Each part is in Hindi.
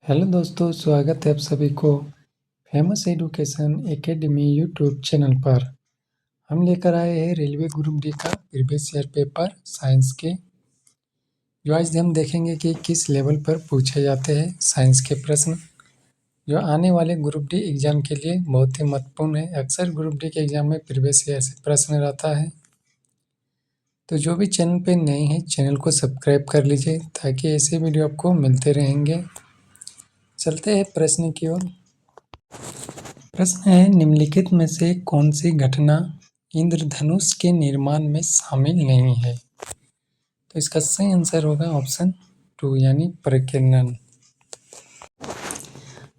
हेलो दोस्तों, स्वागत है आप सभी को famous education academy YouTube channel पर। हम लेकर आए हैं रेलवे ग्रुप डी का प्रीवियस ईयर पेपर साइंस के, जो आज हम देखेंगे कि किस लेवल पर पूछे जाते हैं साइंस के प्रश्न, जो आने वाले ग्रुप डी एग्जाम के लिए बहुत ही महत्वपूर्ण है। अक्सर ग्रुप डी के एग्जाम में प्रीवियस ईयर से प्रश्न रहता है। तो जो भी चैनल पर नए हैं, चैनल को सब्सक्राइब कर लीजिए ताकि ऐसे वीडियो आपको मिलते रहेंगे। चलते हैं प्रश्न की ओर। प्रश्न है, निम्नलिखित में से कौन सी घटना इंद्रधनुष के निर्माण में शामिल नहीं है? तो इसका सही आंसर होगा ऑप्शन 2 यानी प्रकीर्णन।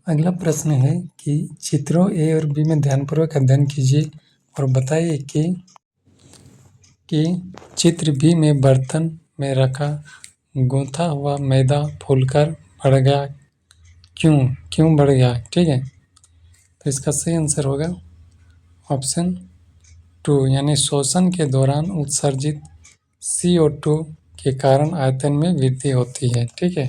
अगला प्रश्न है कि चित्रों ए और बी में ध्यानपूर्वक अध्ययन कीजिए और बताइए कि चित्र बी में बर्तन में रखा गूंथा हुआ मैदा फूलकर बढ़ गया, क्यों बढ़ गया? ठीक है, तो इसका सही आंसर होगा ऑप्शन 2 यानी शोषण के दौरान उत्सर्जित CO2 के कारण आयतन में वृद्धि होती है। ठीक है।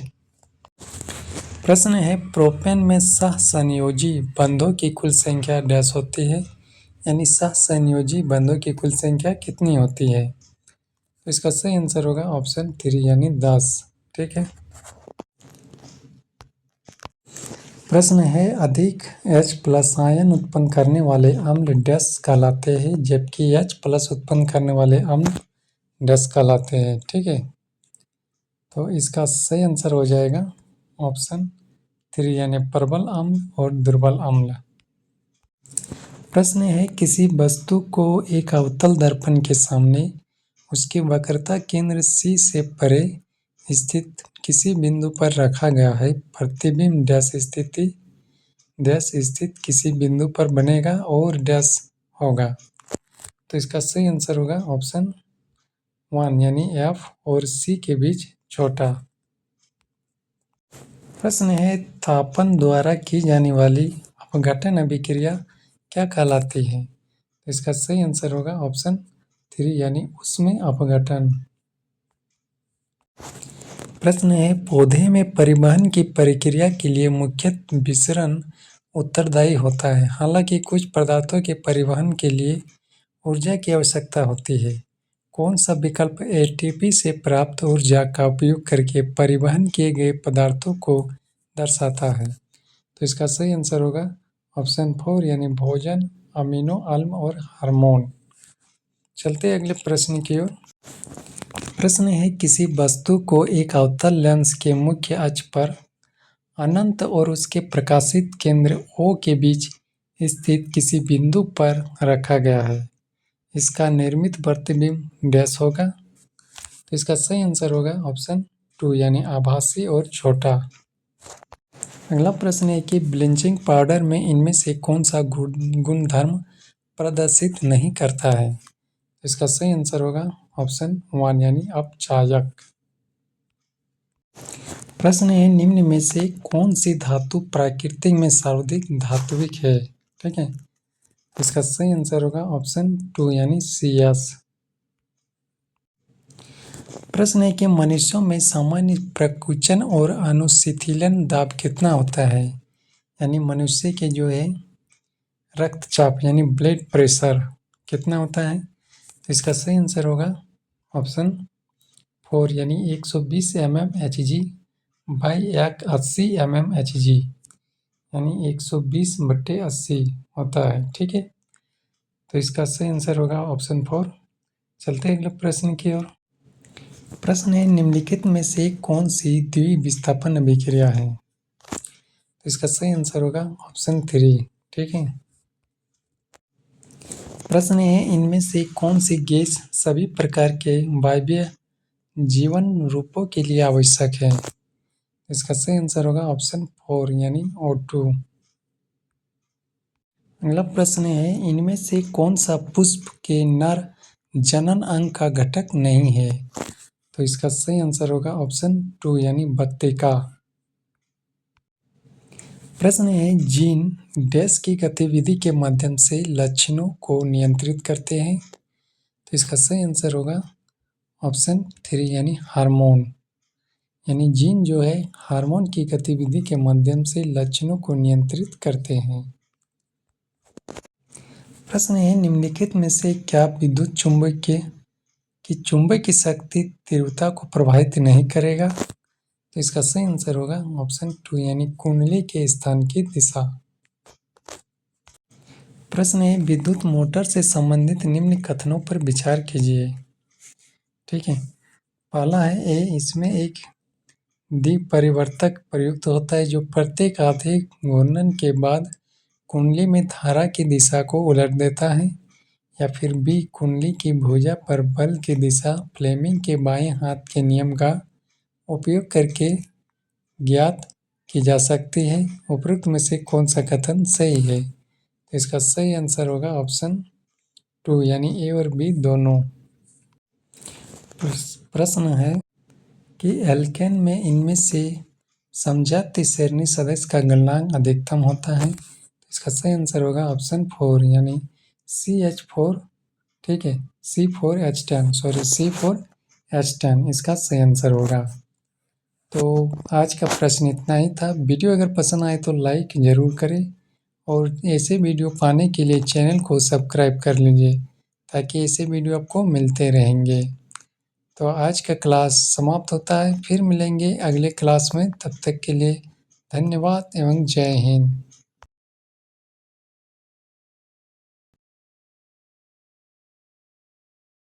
प्रश्न है, प्रोपेन में सहसंयोजी बंधों की कुल संख्या डैश होती है, यानी सहसंयोजी बंधों की कुल संख्या कितनी होती है? तो इसका सही आंसर होगा ऑप्शन 3 यानी 10। ठीक है। प्रश्न है, अधिक H+ आयन उत्पन्न करने वाले अम्ल डैश कहलाते हैं, जबकि H+ उत्पन्न करने वाले अम्ल डैश कहलाते हैं। ठीक है, तो इसका सही आंसर हो जाएगा ऑप्शन 3 यानी प्रबल अम्ल और दुर्बल अम्ल। प्रश्न है, किसी वस्तु को एक अवतल दर्पण के सामने उसकी वक्रता केंद्र C से परे स्थित किसी बिंदु पर रखा गया है। प्रतिबिंब डैश स्थित किसी बिंदु पर बनेगा और डैश होगा। तो इसका सही आंसर होगा ऑप्शन 1 यानी F और C के बीच छोटा। प्रश्न है, तापन द्वारा की जाने वाली अपघटन अभिक्रिया क्या कहलाती है? तो इसका सही आंसर होगा ऑप्शन 3 यानी ऊष्मीय अपघटन। प्रश्न है, पौधे में परिवहन की प्रक्रिया के लिए मुख्यतः विसरण उत्तरदायी होता है। हालांकि कुछ पदार्थों के परिवहन के लिए ऊर्जा की आवश्यकता होती है। कौन सा विकल्प ATP से प्राप्त ऊर्जा का उपयोग करके परिवहन किए गए पदार्थों को दर्शाता है? तो इसका सही आंसर होगा ऑप्शन 4 यानी भोजन, अमीनो अम्ल और हार्मोन। चलते अगले प्रश्न की ओर। प्रश्न है, किसी वस्तु को एक अवतल लेंस के मुख्य अक्ष पर अनंत और उसके प्रकाशित केंद्र O के बीच स्थित किसी बिंदु पर रखा गया है। इसका निर्मित प्रतिबिंब डैश होगा। तो इसका सही आंसर होगा ऑप्शन 2 यानी आभासी और छोटा। अगला प्रश्न है कि ब्लीचिंग पाउडर में इनमें से कौन सा गुणधर्म प्रदर्शित नहीं करता है? इसका सही आंसर होगा ऑप्शन 1 यानी अपचायक। प्रश्न है, निम्न में से कौन सी धातु प्रकृति में सर्वाधिक धात्विक है? ठीक है, इसका सही आंसर होगा ऑप्शन 2 यानी CS। प्रश्न है कि मनुष्यों में सामान्य प्रकुचन और अनुशीतलन दाब कितना होता है? यानी मनुष्य के जो है रक्तचाप यानी ब्लड प्रेशर कितना होता है? तो इसका सही आंसर होगा ऑप्शन 4 यानी 120 mmHg बाई 80 mmHg यानी 120/80 होता है। ठीक है, तो इसका सही आंसर होगा ऑप्शन 4। चलते हैं अगले प्रश्न की ओर। प्रश्न है, निम्नलिखित में से कौन सी द्विविस्थापन अभिक्रिया है? तो इसका सही आंसर होगा ऑप्शन 3। ठीक है। प्रश्न है, इनमें से कौन सी गैस सभी प्रकार के वायवीय जीवन रूपों के लिए आवश्यक है? इसका सही आंसर होगा ऑप्शन 4 यानी O2। अगला प्रश्न है, इनमें से कौन सा पुष्प के नर जनन अंग का घटक नहीं है? तो इसका सही आंसर होगा ऑप्शन 2 यानी बत्तिका। प्रश्न है, जीन डैश की गतिविधि के माध्यम से लक्षणों को नियंत्रित करते हैं? तो इसका सही आंसर होगा ऑप्शन 3 यानी हार्मोन। यानी जीन जो है हार्मोन की गतिविधि के माध्यम से लक्षणों को नियंत्रित करते हैं। प्रश्न है, निम्नलिखित में से क्या विद्युत चुम्बकीय की चुंबकीय शक्ति तीव्रता को प्रभावित नहीं करेगा? तो इसका सही आंसर होगा ऑप्शन 2 यानी कुंडली के स्थान की दिशा। प्रश्न है, विद्युत मोटर से संबंधित निम्न कथनों पर विचार कीजिए। ठीक है, पहला है ए, इसमें एक द्विपरिवर्तक प्रयुक्त होता है जो प्रत्येक आधे घूर्णन के बाद कुंडली में धारा की दिशा को उलट देता है। या फिर बी, कुंडली की भुजा पर बल की दिशा फ्लेमिंग के बाएं हाथ के नियम का उपयोग करके ज्ञात की जा सकती है। उपरोक्त में से कौन सा कथन सही है? तो इसका सही आंसर होगा ऑप्शन 2 यानी ए और बी दोनों। प्रश्न है कि एल्केन में इनमें से समजातीय श्रेणी सदस्य का गलनांक अधिकतम होता है। इसका सही आंसर होगा ऑप्शन 4 यानी CH4। ठीक है, C4H10 सॉरी C4H10 इसका सही आंसर होगा। तो आज का प्रश्न इतना ही था। वीडियो अगर पसंद आए तो लाइक ज़रूर करें और ऐसे वीडियो पाने के लिए चैनल को सब्सक्राइब कर लीजिए ताकि ऐसे वीडियो आपको मिलते रहेंगे। तो आज का क्लास समाप्त होता है, फिर मिलेंगे अगले क्लास में। तब तक के लिए धन्यवाद एवं जय हिंद।